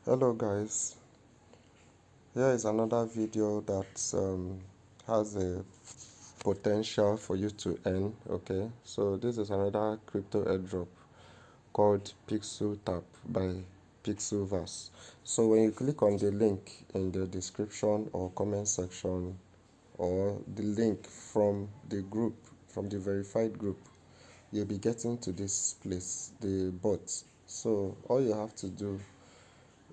Hello guys, here is another video that has a potential for you to earn. Okay, so this is another crypto airdrop called Pixel Tap by pixelverse. So when you click on the link in the description or comment section, or the link from the group, from the verified group, you'll be getting to this place, the bot. So all you have to do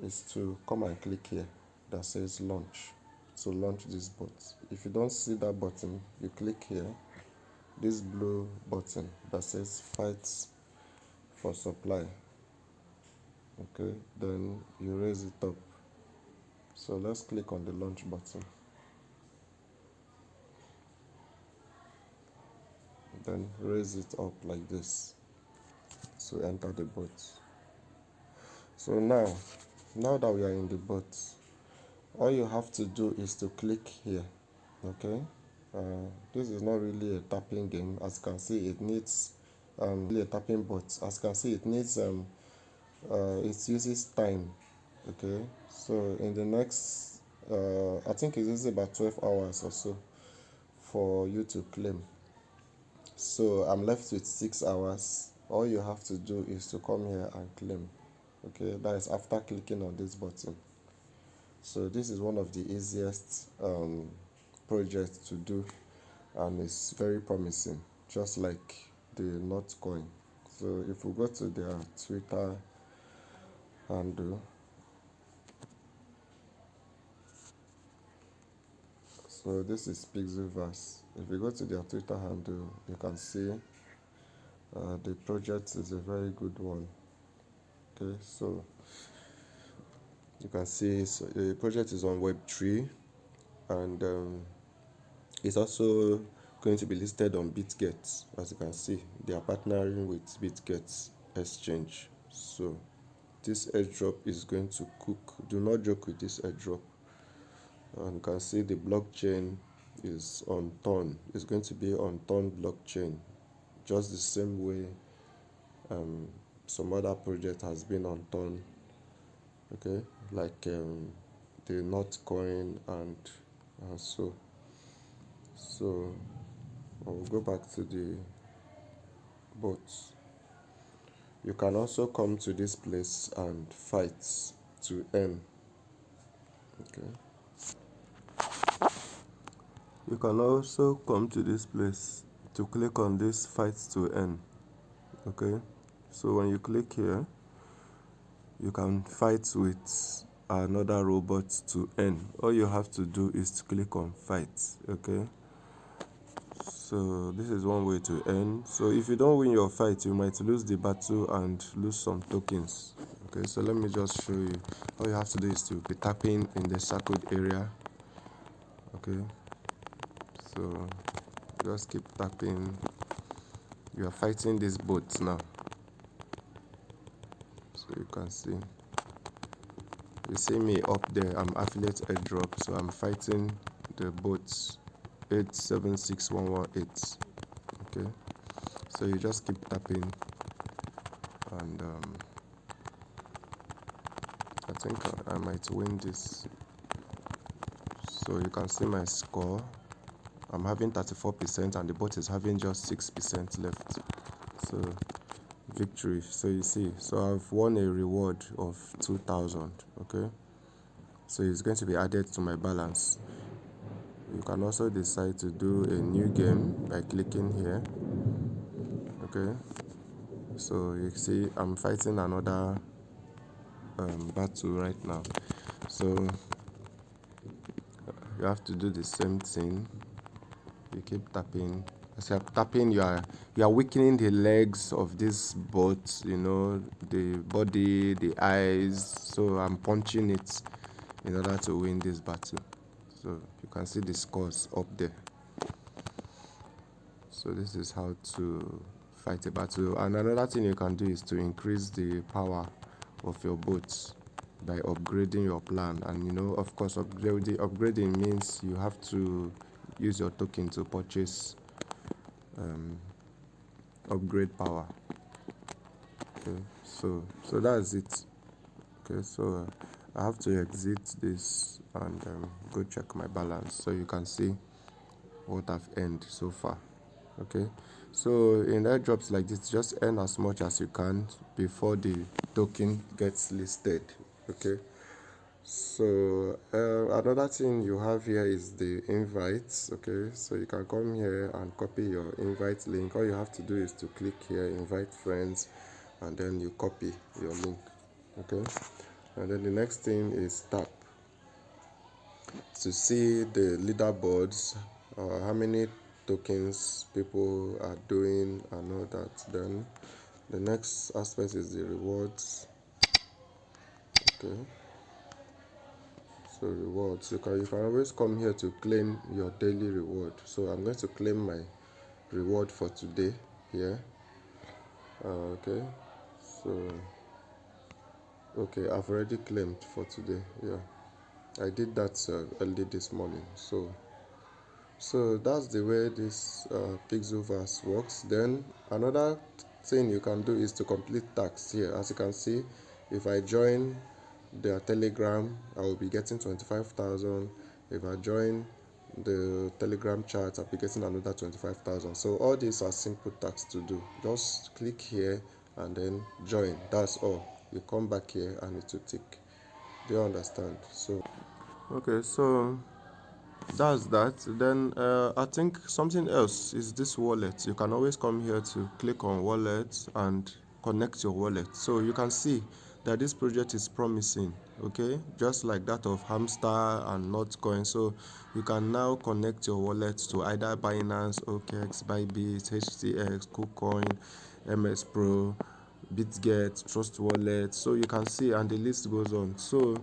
is to come and click here that says launch, to launch this bot. If you don't see that button, you click here, this blue button that says fight for supply. Okay, then you raise it up. So let's click on the launch button, then raise it up like this to enter the bot. So now that we are in the bot, all you have to do is to click here. Okay, this is not really a tapping game. As you can see, it needs really a tapping bot. As you can see, it needs it uses time. Okay, so in the next I think it uses about 12 hours or so for you to claim. So I'm left with 6 hours. All you have to do is to come here and claim. Okay, that is after clicking on this button. So this is one of the easiest projects to do, and it's very promising, just like the notcoin. So if we go to their Twitter handle, so this is pixelverse. If you go to their Twitter handle, you can see the project is a very good one. Okay, so you can see the project is on Web3, and it's also going to be listed on BitGet. As you can see, they are partnering with BitGet exchange. So this airdrop is going to cook. Do not joke with this airdrop. And you can see the blockchain is on Ton. It's going to be on Ton blockchain, just the same way some other project has been on Ton. Okay, like the notcoin and so. So I'll go back to the bots. You can also come to this place and fight to earn. Okay, you can also come to this place to click on this fight to earn. Okay, so when you click here, you can fight with another robot to earn. All you have to do is to click on fight. Okay, so this is one way to earn. So if you don't win your fight, you might lose the battle and lose some tokens. Okay, so let me just show you. All you have to do is to be tapping in the circled area. Okay, so just keep tapping. You are fighting these bots now, so you can see. You see me up there, I'm affiliate airdrop, so I'm fighting the bots 876118. Okay, so you just keep tapping, and I think I might win this. So you can see my score. I'm having 34% and the bot is having just 6% left. So victory. So you see, so I've won a reward of 2,000. Okay, so it's going to be added to my balance. You can also decide to do a new game by clicking here. Okay, so you see I'm fighting another battle right now. So you have to do the same thing. You keep tapping. As you're tapping, you are weakening the legs of this bot, you know, the body, the eyes. So I'm punching it in order to win this battle. So you can see the scores up there. So this is how to fight a battle. And another thing you can do is to increase the power of your bots by upgrading your plan. And you know, of course, upgrading means you have to use your token to purchase upgrade power. Okay, so that's it. Okay, so I have to exit this and go check my balance so you can see what I've earned so far. Okay, so in airdrops like this, just earn as much as you can before the token gets listed. Okay, so another thing you have here is the invites. Okay, so you can come here and copy your invite link. All you have to do is to click here, invite friends, and then you copy your link. Okay, and then the next thing is tap to see the leaderboards, how many tokens people are doing and all that. Then the next aspect is the rewards. Okay, so rewards, you can always come here to claim your daily reward. So I'm going to claim my reward for today here. Okay, so okay, I've already claimed for today. Yeah, I did that early this morning. So that's the way this pixelverse works. Then another thing you can do is to complete tasks here. As you can see, if I join their telegram, I will be getting 25,000. If I join the telegram chat, I'll be getting another 25,000. So all these are simple tasks to do. Just click here and then join. That's all. You come back here and it will tick. Do you understand? So okay, so that's that. Then I think something else is this wallet. You can always come here to click on wallet and connect your wallet. So you can see that this project is promising, okay, just like that of Hamster and Notcoin. So you can now connect your wallet to either Binance, OKX, Bybit, HTX, KuCoin, MS Pro, BitGet, Trust Wallet. So you can see, and the list goes on. So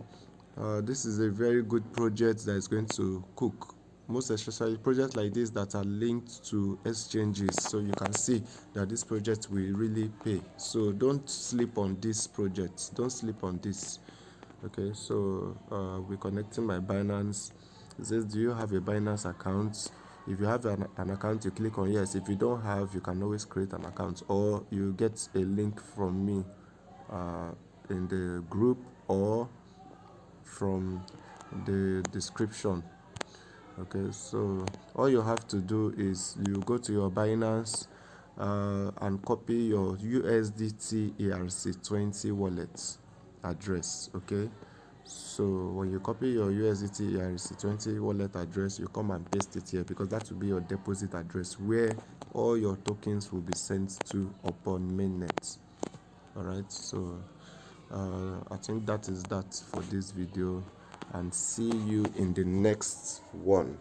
this is a very good project that is going to cook, most especially projects like this that are linked to exchanges. So you can see that this project will really pay. So don't sleep on this project. Don't sleep on this. Okay, so we're connecting my Binance. It says, do you have a Binance account? If you have an account, you click on yes. If you don't have, you can always create an account, or you get a link from me in the group or from the description. Okay, so all you have to do is you go to your Binance and copy your USDT ERC20 wallet address. Okay, so when you copy your USDT ERC20 wallet address, you come and paste it here, because that will be your deposit address where all your tokens will be sent to upon mainnet. All right, so I think that is that for this video, and see you in the next one.